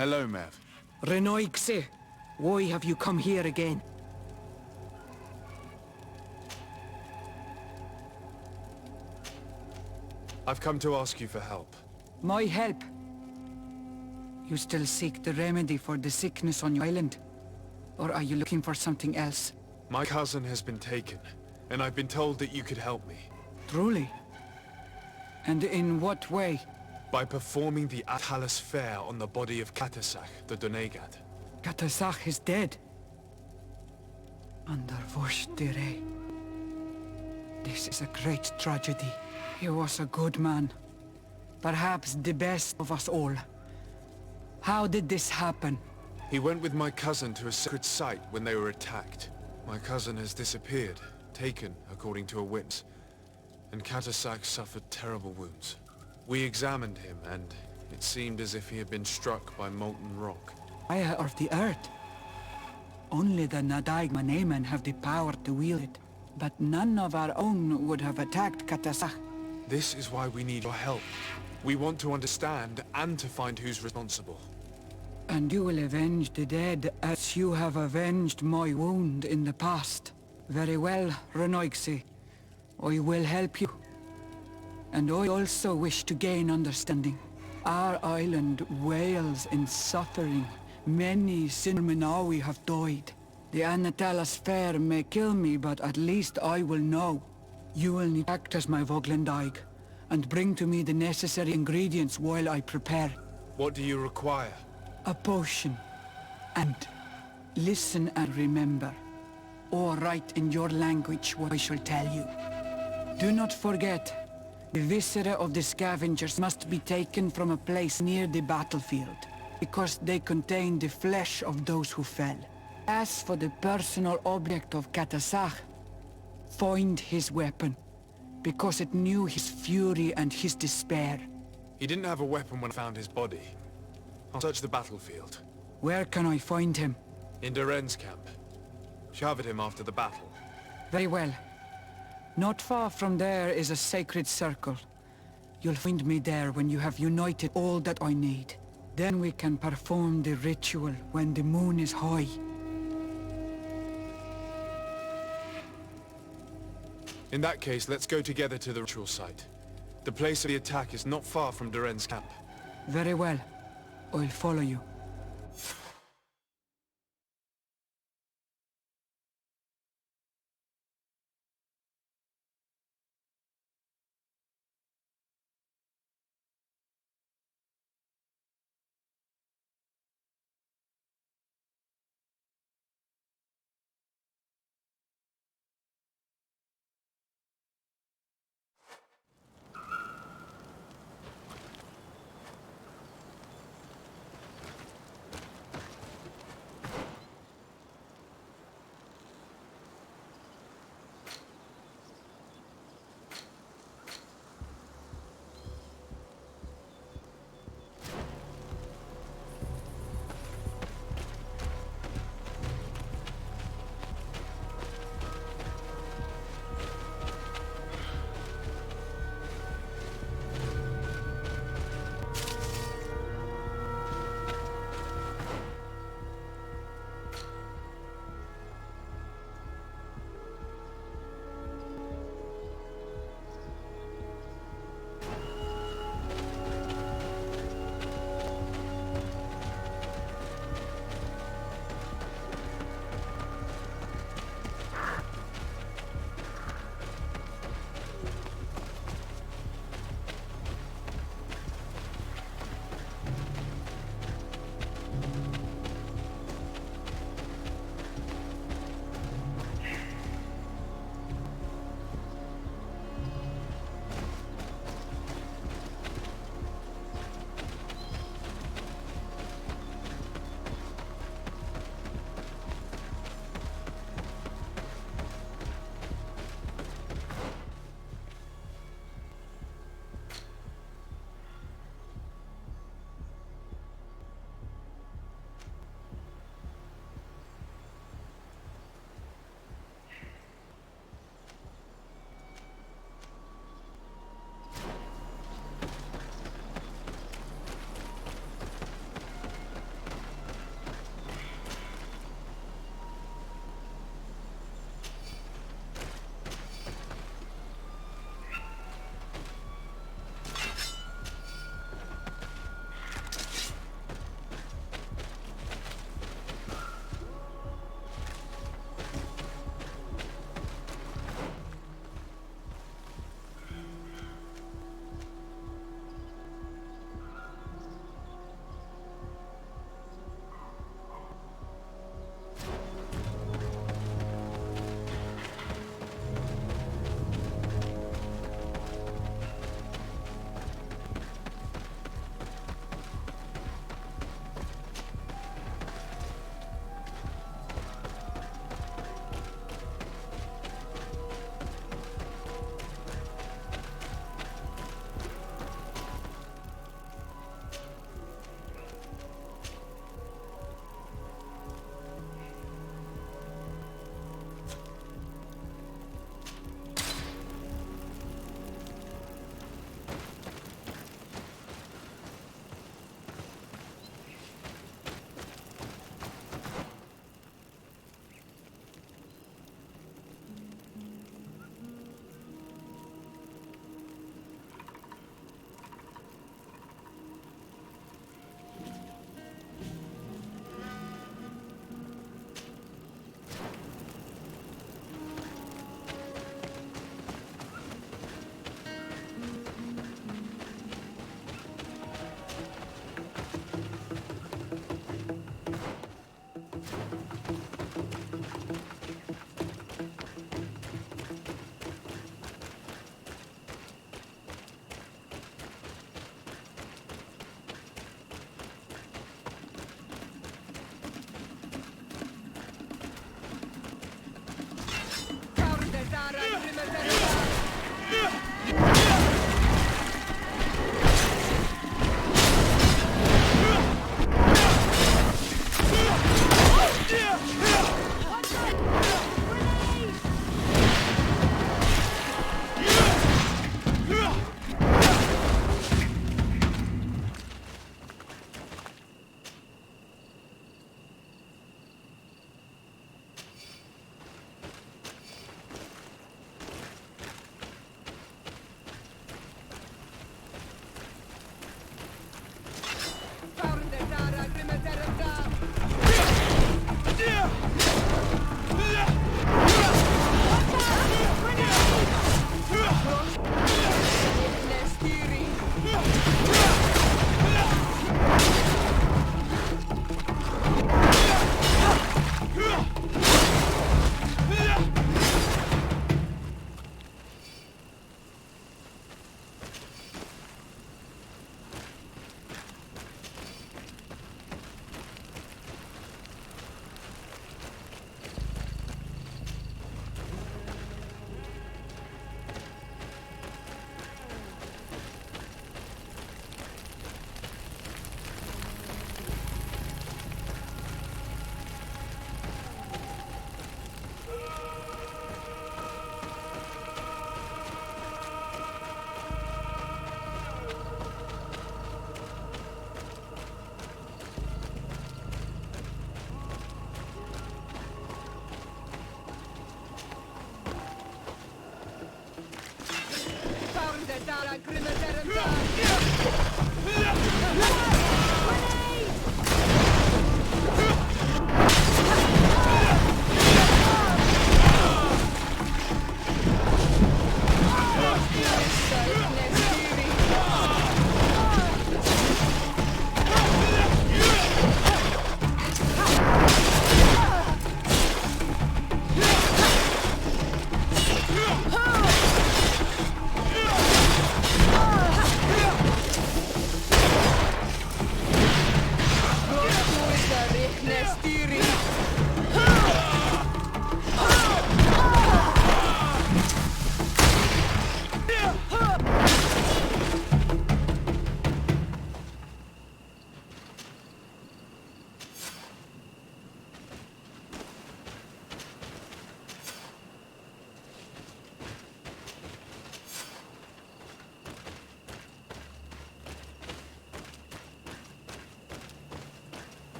Hello, Mev. Renoixe, why have you come here again? I've come to ask you for help. My help? You still seek the remedy for the sickness on your island? Or are you looking for something else? My cousin has been taken, and I've been told that you could help me. Truly? And in what way? By performing the Anatelas Fer on the body of Katasak, the Donegad. Katasak is dead. Under Voshtire. This is a great tragedy. He was a good man. Perhaps the best of us all. How did this happen? He went with my cousin to a sacred site when they were attacked. My cousin has disappeared, taken according to a witness, and Katasak suffered terrible wounds. We examined him, and it seemed as if he had been struck by molten rock. Fire of the earth. Only the Nadaig Manemen have the power to wield it, but none of our own would have attacked Katasak. This is why we need your help. We want to understand and to find who's responsible. And you will avenge the dead as you have avenged my wound in the past. Very well, Renoixe. I will help you. And I also wish to gain understanding. Our island wails in suffering. Many Sinurminawi have died. The Anatelas Fer may kill me, but at least I will know. You will need to act as my Voglendaig, and bring to me the necessary ingredients while I prepare. What do you require? A potion. And listen and remember. Or write in your language what I shall tell you. Do not forget, the viscera of the scavengers must be taken from a place near the battlefield, because they contain the flesh of those who fell. As for the personal object of Katasak, find his weapon, because it knew his fury and his despair. He didn't have a weapon when I found his body. I'll search the battlefield. Where can I find him? In Duren's camp. Shouted him after the battle. Very well. Not far from there is a sacred circle. You'll find me there when you have united all that I need. Then we can perform the ritual when the moon is high. In that case, let's go together to the ritual site. The place of the attack is not far from Duren's camp. Very well. I'll follow you.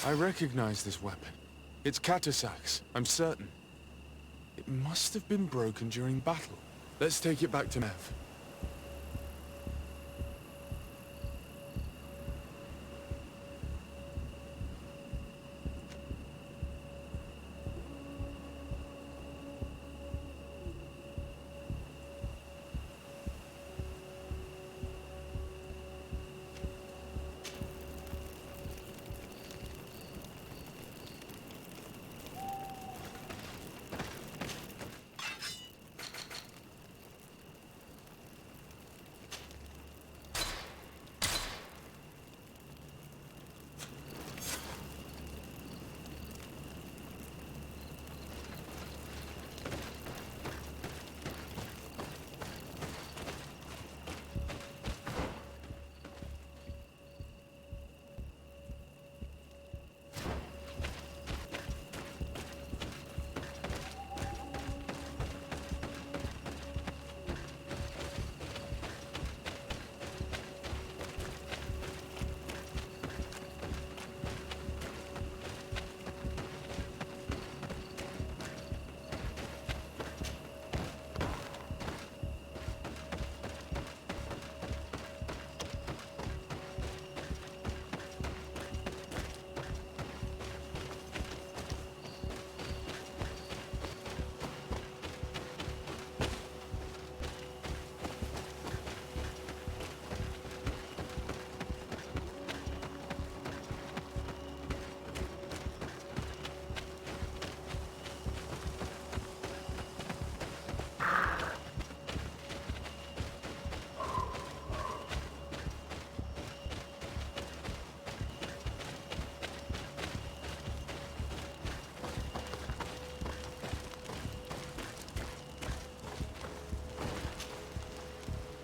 I recognize this weapon. It's Catasac's, I'm certain. It must have been broken during battle. Let's take it back to Nev.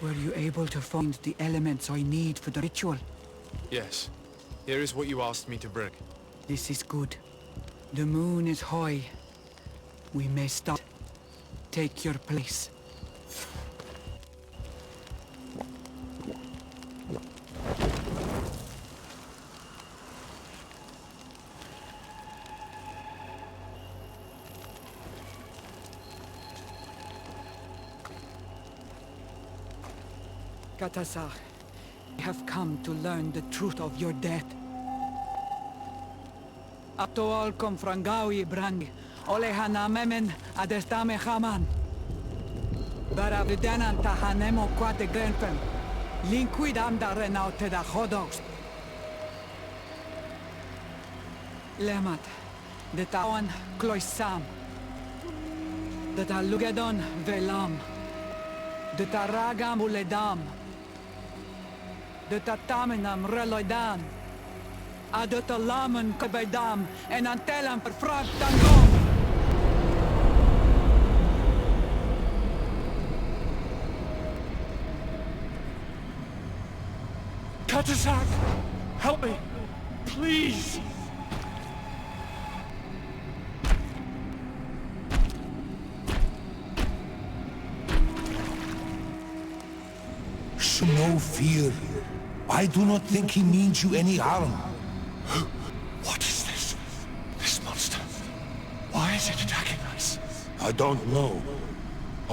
Were you able to find the elements I need for the ritual? Yes. Here is what you asked me to bring. This is good. The moon is high. We may start. Take your place. Catasar, I have come to learn the truth of your death. Atoal confrangawi brang, olehana memen adestame haman. Baravidenan tahanemo quate grenfen, linquid amda renaute da hodox. Lemat, de tawan cloisam, de ta lugedon velam, de ta ragam uledam, de tatamenam reloidan, a de talamen kebedam en antelam verfragt tangom. Katasak, help me, please. Show no fear. I do not think he means you any harm. What is this? This monster? Why is it attacking us? I don't know.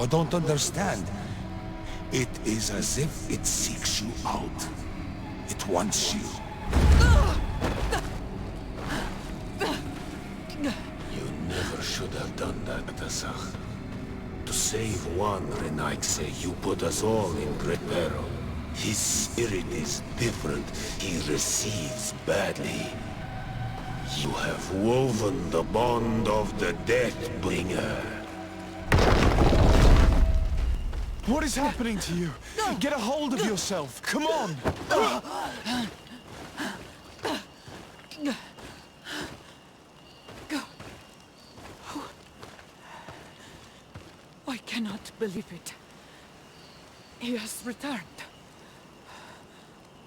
I don't understand. It is as if it seeks you out. It wants you. You never should have done that, Tasach. To save one, Renaikse, you put us all in great peril. His spirit is different. He receives badly. You have woven the bond of the Deathbringer. What is happening to you? Get a hold of yourself. Come on. I cannot believe it. He has returned.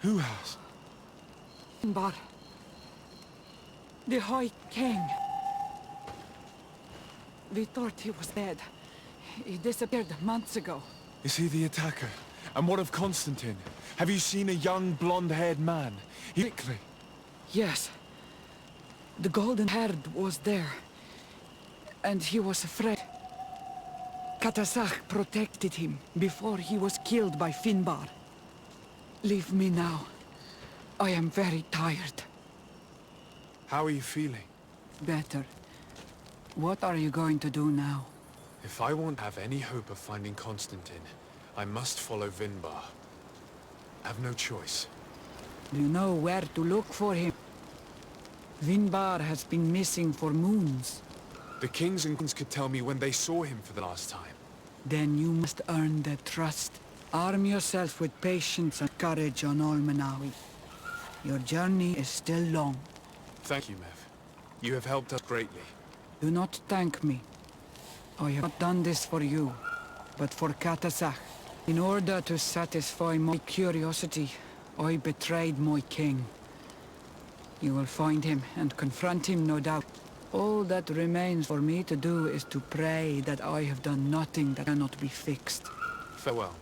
Who has? Finbar. The High King. We thought he was dead. He disappeared months ago. Is he the attacker? And what of Constantine? Have you seen a young blonde-haired man? Quickly. Yes. The golden-haired was there. And he was afraid. Katasach protected him before he was killed by Finbar. Leave me now. I am very tired. How are you feeling? Better. What are you going to do now? If I won't have any hope of finding Constantine, I must follow Vinbar. I have no choice. Do you know where to look for him? Vinbar has been missing for moons. The kings and queens could tell me when they saw him for the last time. Then you must earn their trust. Arm yourself with patience and courage on Almanawi. Your journey is still long. Thank you, Mev. You have helped us greatly. Do not thank me. I have not done this for you, but for Katasach. In order to satisfy my curiosity, I betrayed my king. You will find him and confront him, no doubt. All that remains for me to do is to pray that I have done nothing that cannot be fixed. Farewell, Mev.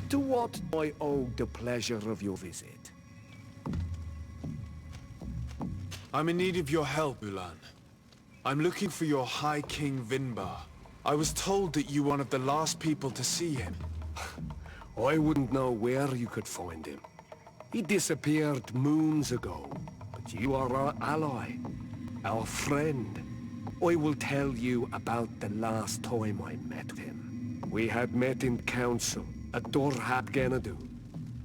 To what I owe the pleasure of your visit? I'm in need of your help, Ulan. I'm looking for your High King Vinbar. I was told that you were one of the last people to see him. I wouldn't know where you could find him. He disappeared moons ago, but you are our ally, our friend. I will tell you about the last time I met him. We had met in council at Dorhat Genadu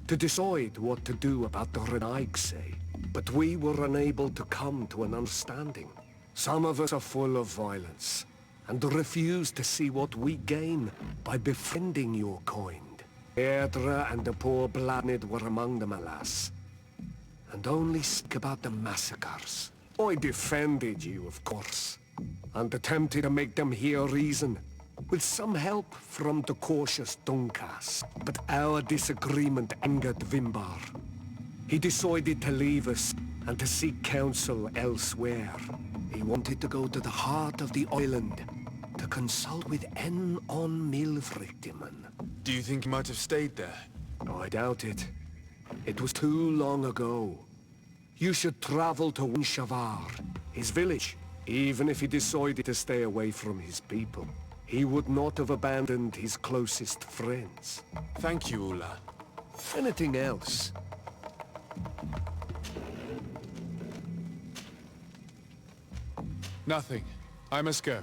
to decide what to do about the Renaigse, but we were unable to come to an understanding. Some of us are full of violence and refuse to see what we gain by befriending your kind. Erdra and the poor Bladnid were among them, alas, and only speak about the massacres. I defended you, of course, and attempted to make them hear reason, with some help from the cautious Dunkas. But our disagreement angered Vimbar. He decided to leave us and to seek counsel elsewhere. He wanted to go to the heart of the island to consult with En on Milfrictiman. Do you think he might have stayed there? I doubt it. It was too long ago. You should travel to Unshavar, his village. Even if he decided to stay away from his people, he would not have abandoned his closest friends. Thank you, Ulan. Anything else? Nothing. I must go.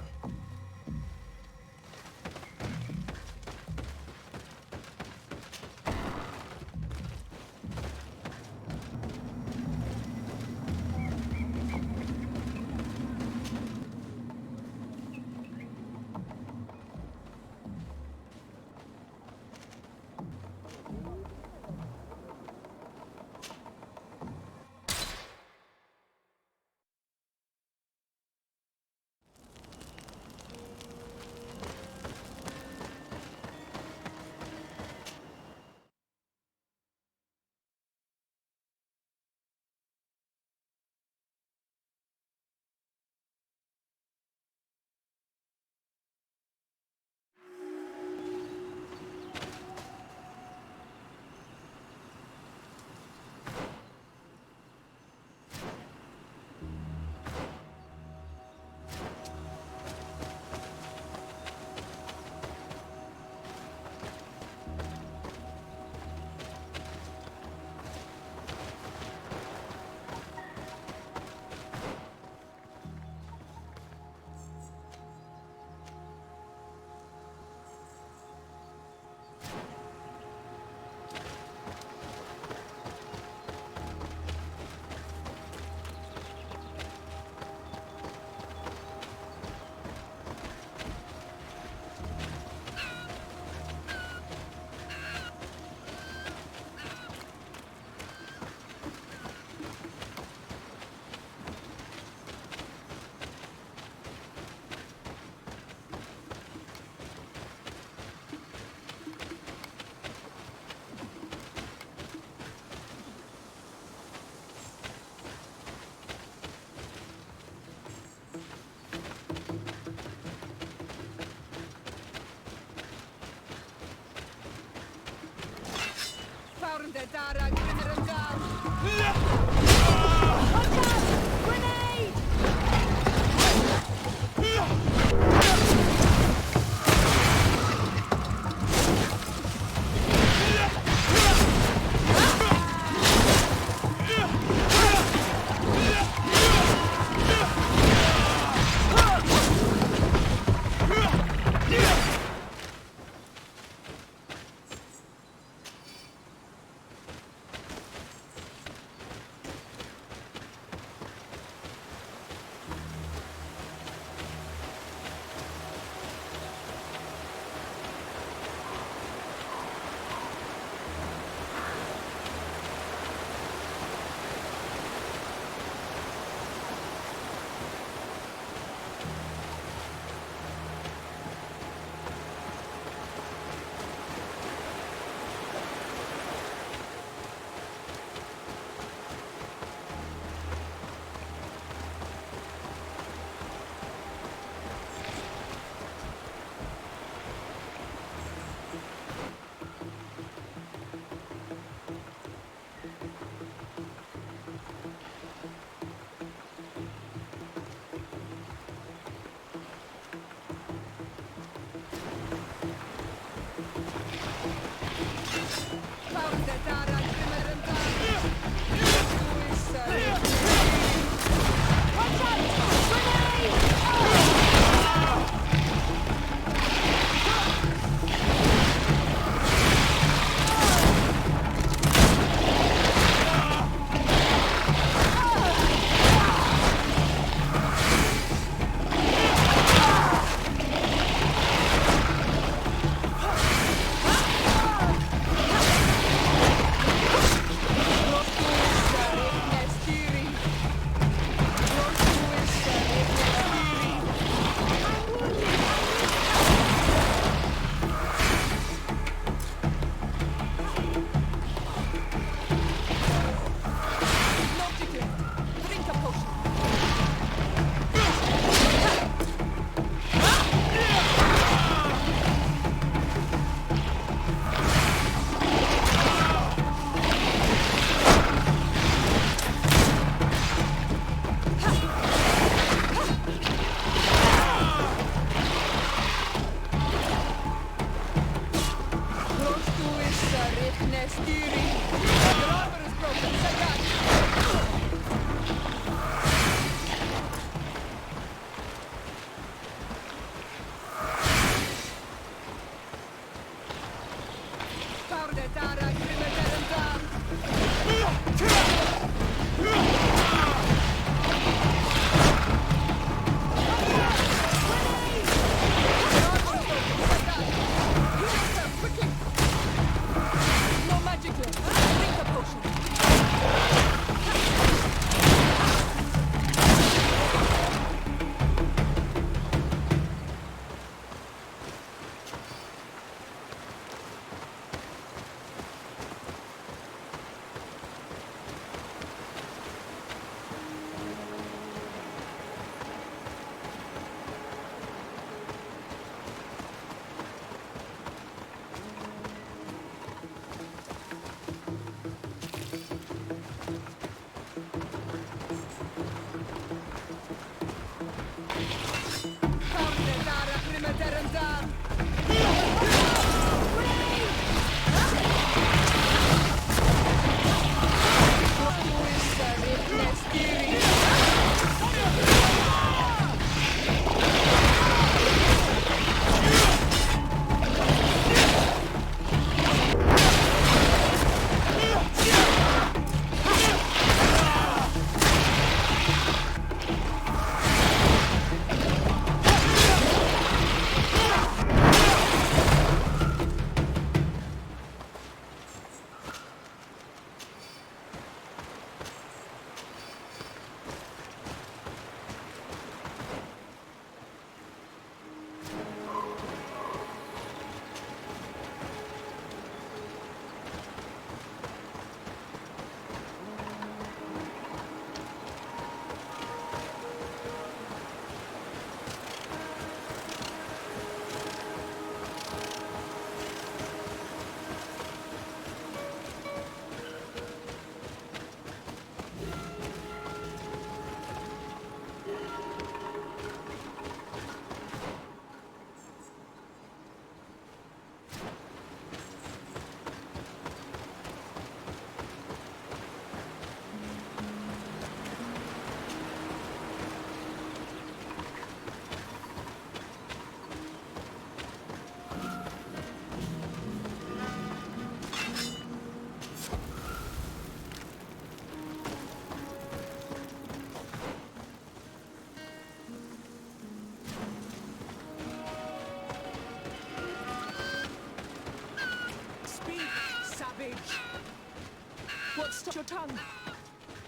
What's your tongue?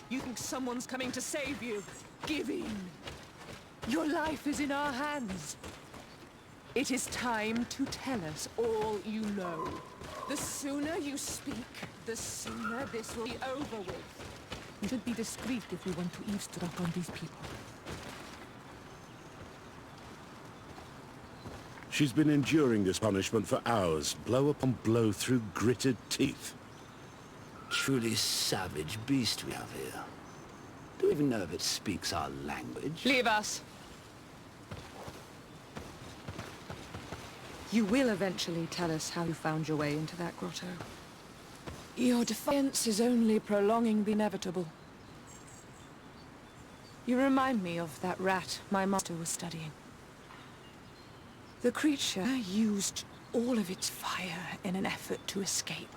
You think someone's coming to save you? Give in. Your life is in our hands. It is time to tell us all you know. The sooner you speak, the sooner this will be over with. We should be discreet if we want to eavesdrop on these people. She's been enduring this punishment for hours, blow upon blow through gritted teeth. Truly savage beast we have here. Do we even know if it speaks our language? Leave us. You will eventually tell us how you found your way into that grotto. Your defiance is only prolonging the inevitable. You remind me of that rat my master was studying. The creature used all of its fire in an effort to escape.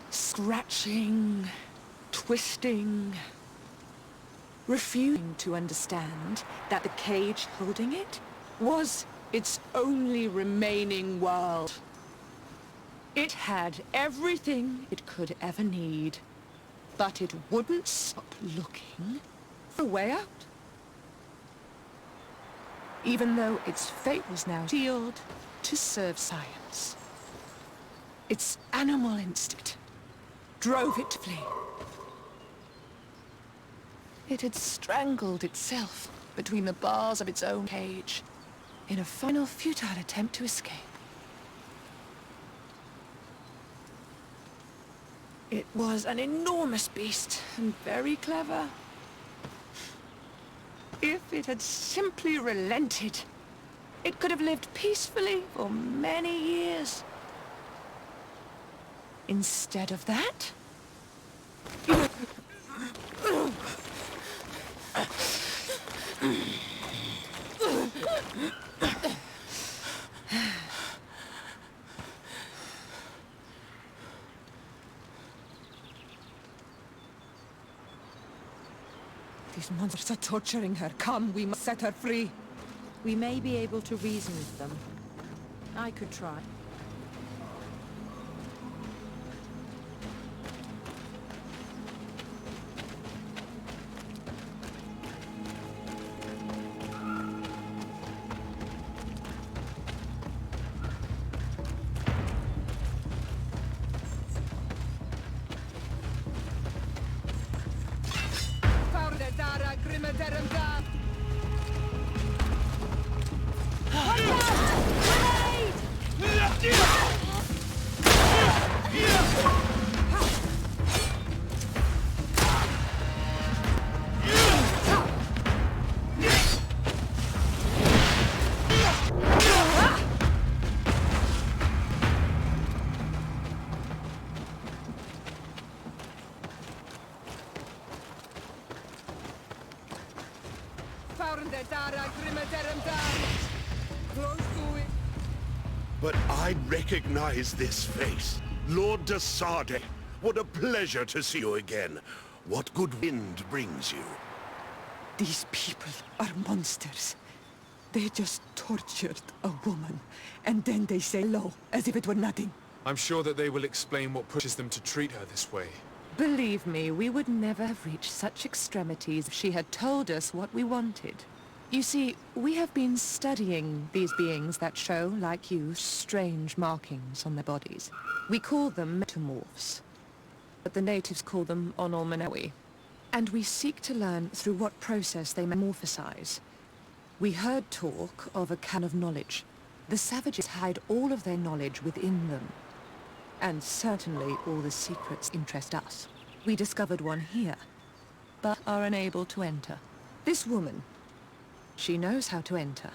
Scratching, twisting, refusing to understand that the cage holding it was its only remaining world. It had everything it could ever need, but it wouldn't stop looking for a way out. Even though its fate was now sealed to serve science. Its animal instinct drove it to flee. It had strangled itself between the bars of its own cage in a final futile attempt to escape. It was an enormous beast and very clever. If it had simply relented, it could have lived peacefully for many years. Instead of that? These monsters are torturing her. Come, we must set her free. We may be able to reason with them. I could try. But I recognize this face. Lord de Sardet. What a pleasure to see you again. What good wind brings you? These people are monsters. They just tortured a woman, and then they say hello, as if it were nothing. I'm sure that they will explain what pushes them to treat her this way. Believe me, we would never have reached such extremities if she had told us what we wanted. You see, we have been studying these beings that show, like you, strange markings on their bodies. We call them metamorphs, but the natives call them onomanawi. And we seek to learn through what process they metamorphosize. We heard talk of a can of knowledge. The savages hide all of their knowledge within them. And certainly all the secrets interest us. We discovered one here, but are unable to enter. This woman, she knows how to enter.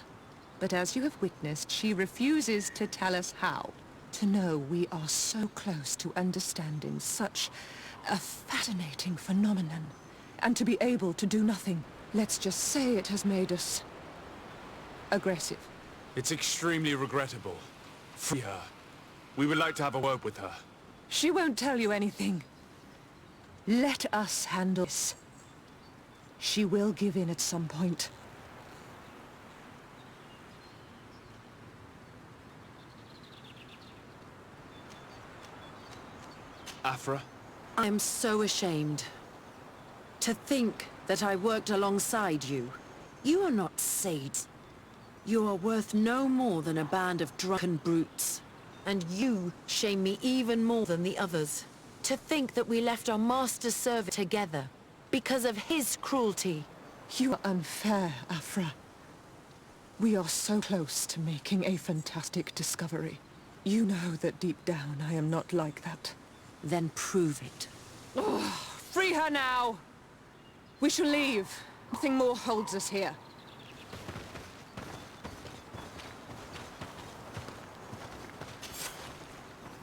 But as you have witnessed, she refuses to tell us how. To know we are so close to understanding such a fascinating phenomenon. And to be able to do nothing. Let's just say it has made us aggressive. It's extremely regrettable. Free her. We would like to have a word with her. She won't tell you anything. Let us handle this. She will give in at some point. Afra? I'm so ashamed. To think that I worked alongside you. You are not saints. You are worth no more than a band of drunken brutes. And you shame me even more than the others. To think that we left our master's service together because of his cruelty. You are unfair, Afra. We are so close to making a fantastic discovery. You know that deep down I am not like that. Then prove it. Oh, free her now! We shall leave. Nothing more holds us here.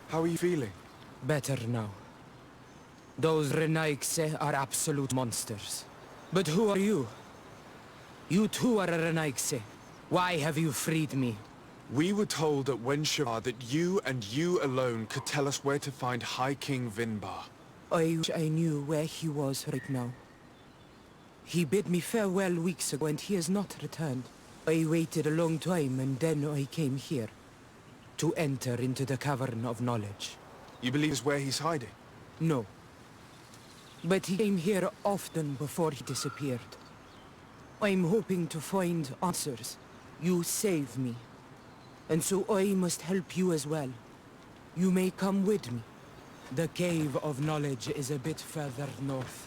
How are you feeling? Better now. Those Renaigse are absolute monsters. But who are you? You too are a Renaigse. Why have you freed me? We were told that when Shavar that you and you alone could tell us where to find High King Vinbar. I wish I knew where he was right now. He bid me farewell weeks ago and he has not returned. I waited a long time and then I came here. To enter into the Cavern of Knowledge. You believe is where he's hiding? No. But he came here often before he disappeared. I'm hoping to find answers. You saved me. And so I must help you as well. You may come with me. The Cave of Knowledge is a bit further north.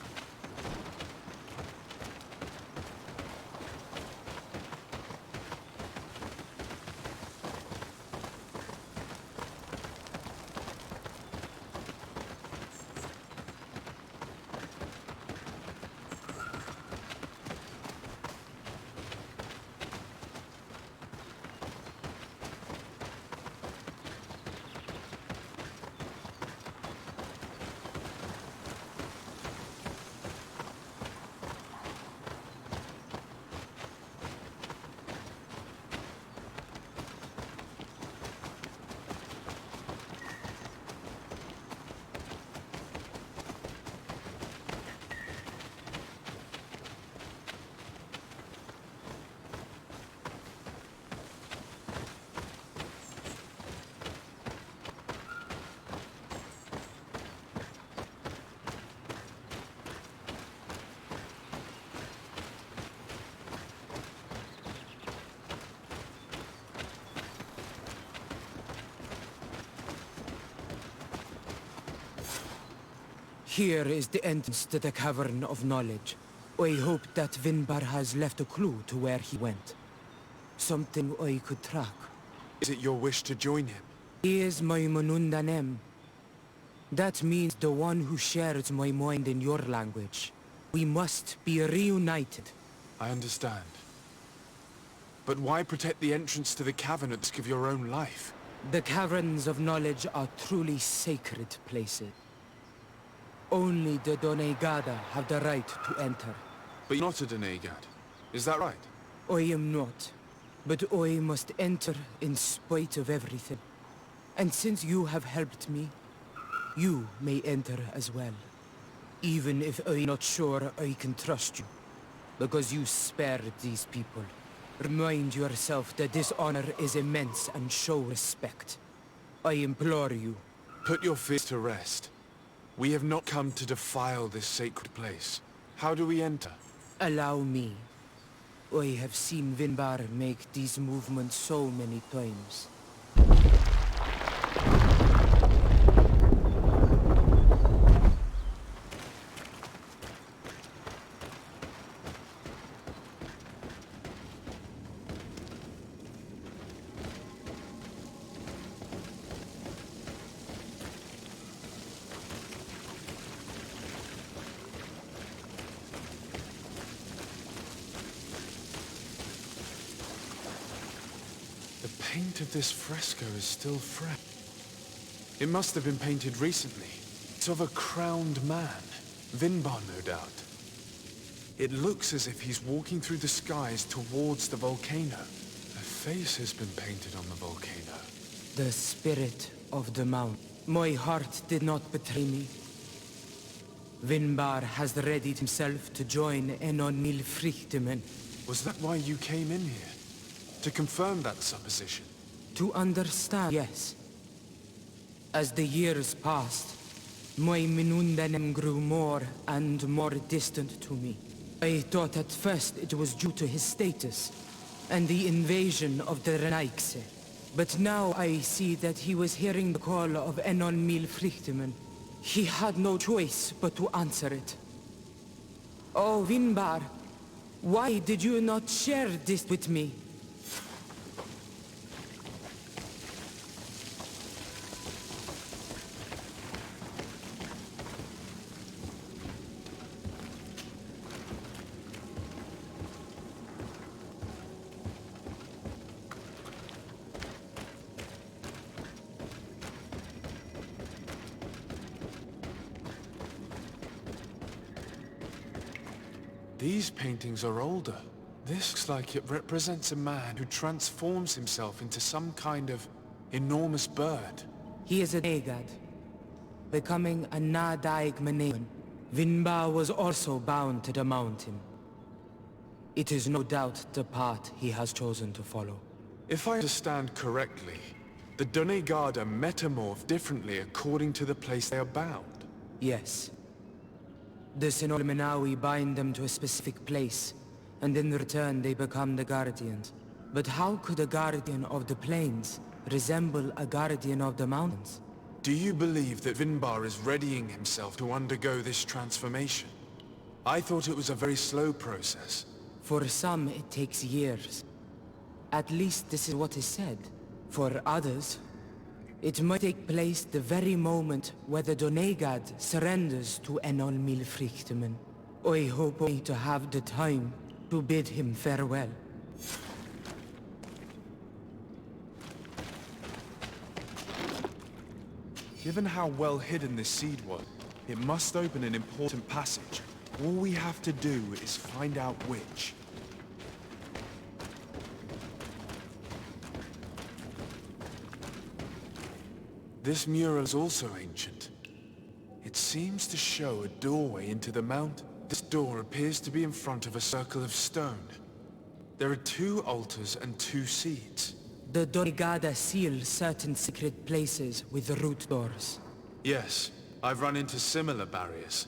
Here is the entrance to the Cavern of Knowledge. I hope that Vinbar has left a clue to where he went. Something I could track. Is it your wish to join him? He is my Manundanem. That means the one who shares my mind in your language. We must be reunited. I understand. But why protect the entrance to the cavern at the risk of your own life? The Caverns of Knowledge are truly sacred places. Only the Donegada have the right to enter. But you're not a Donegad, is that right? I am not. But I must enter in spite of everything. And since you have helped me, you may enter as well. Even if I'm not sure I can trust you. Because you spared these people. Remind yourself that this honor is immense and show respect. I implore you. Put your fears to rest. We have not come to defile this sacred place. How do we enter? Allow me. I have seen Vinbar make these movements so many times. The paint of this fresco is still fresh. It must have been painted recently. It's of a crowned man. Vinbar, no doubt. It looks as if he's walking through the skies towards the volcano. A face has been painted on the volcano. The spirit of the mount. My heart did not betray me. Vinbar has readied himself to join Enon Milfrichtemen. Was that why you came in here? To confirm that supposition? To understand, yes. As the years passed, my Minundanem grew more and more distant to me. I thought at first it was due to his status and the invasion of the Renaikse. But now I see that he was hearing the call of Enon Milfrichtemen. He had no choice but to answer it. Oh, Vinbar, why did you not share this with me? These paintings are older. This looks like it represents a man who transforms himself into some kind of enormous bird. He is a Donegad, becoming a Nadaig Manean. Vinbar was also bound to the mountain. It is no doubt the path he has chosen to follow. If I understand correctly, the Donegad are metamorphed differently according to the place they are bound. Yes. The Sinolmenawi bind them to a specific place, and in return they become the Guardians. But how could a Guardian of the Plains resemble a Guardian of the Mountains? Do you believe that Vinbar is readying himself to undergo this transformation? I thought it was a very slow process. For some, it takes years. At least this is what is said. For others, it might take place the very moment where the Donegad surrenders to Enol Milfrichtemen. I hope only to have the time to bid him farewell. Given how well hidden this seed was, it must open an important passage. All we have to do is find out which. This mural is also ancient. It seems to show a doorway into the mountain. This door appears to be in front of a circle of stone. There are 2 altars and 2 seeds. The Donegada seal certain secret places with root doors. Yes, I've run into similar barriers.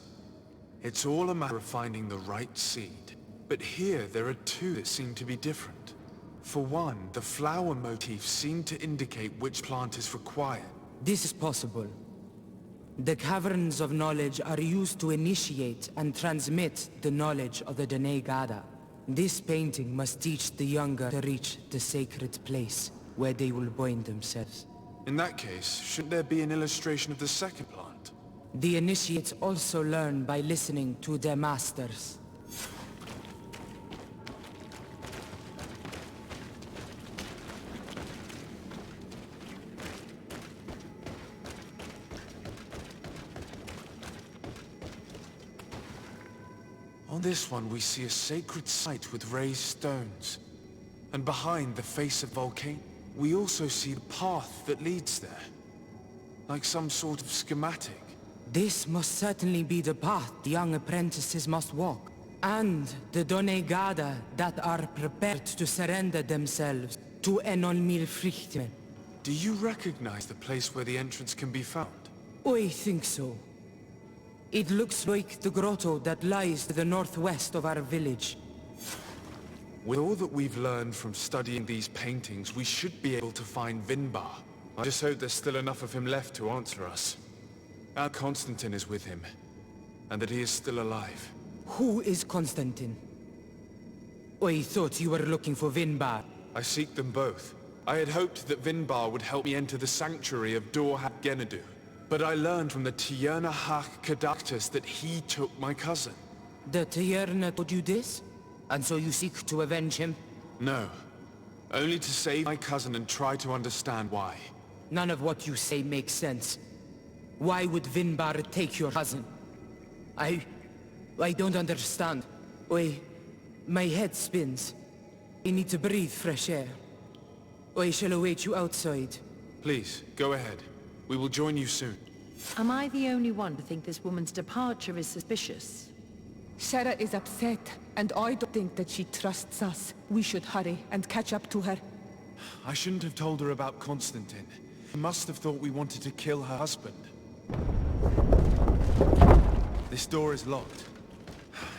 It's all a matter of finding the right seed. But here there are 2 that seem to be different. For one, the flower motifs seem to indicate which plant is required. This is possible. The caverns of knowledge are used to initiate and transmit the knowledge of the Denegada. This painting must teach the younger to reach the sacred place, where they will bind themselves. In that case, shouldn't there be an illustration of the second plant? The initiates also learn by listening to their masters. On this one, we see a sacred site with raised stones. And behind the face of volcano, we also see the path that leads there. Like some sort of schematic. This must certainly be the path the young apprentices must walk. And the Donegada that are prepared to surrender themselves to Enolmilfrichtmen. Do you recognize the place where the entrance can be found? I think so. It looks like the grotto that lies to the northwest of our village. With all that we've learned from studying these paintings, we should be able to find Vinbar. I just hope there's still enough of him left to answer us. Our Constantine is with him, and that he is still alive. Who is Constantine? I thought you were looking for Vinbar. I seek them both. I had hoped that Vinbar would help me enter the sanctuary of Dorhat Genadu. But I learned from the Tierna Hach Kadactus that he took my cousin. The Tierna told you this? And so you seek to avenge him? No. Only to save my cousin and try to understand why. None of what you say makes sense. Why would Vinbar take your cousin? I don't understand. My head spins. I need to breathe fresh air. I shall await you outside. Please, go ahead. We will join you soon. Am I the only one to think this woman's departure is suspicious? Sarah is upset, and I don't think that she trusts us. We should hurry and catch up to her. I shouldn't have told her about Constantine. She must have thought we wanted to kill her husband. This door is locked.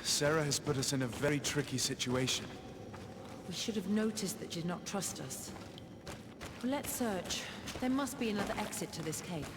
Sarah has put us in a very tricky situation. We should have noticed that she did not trust us. Well, let's search. There must be another exit to this cave.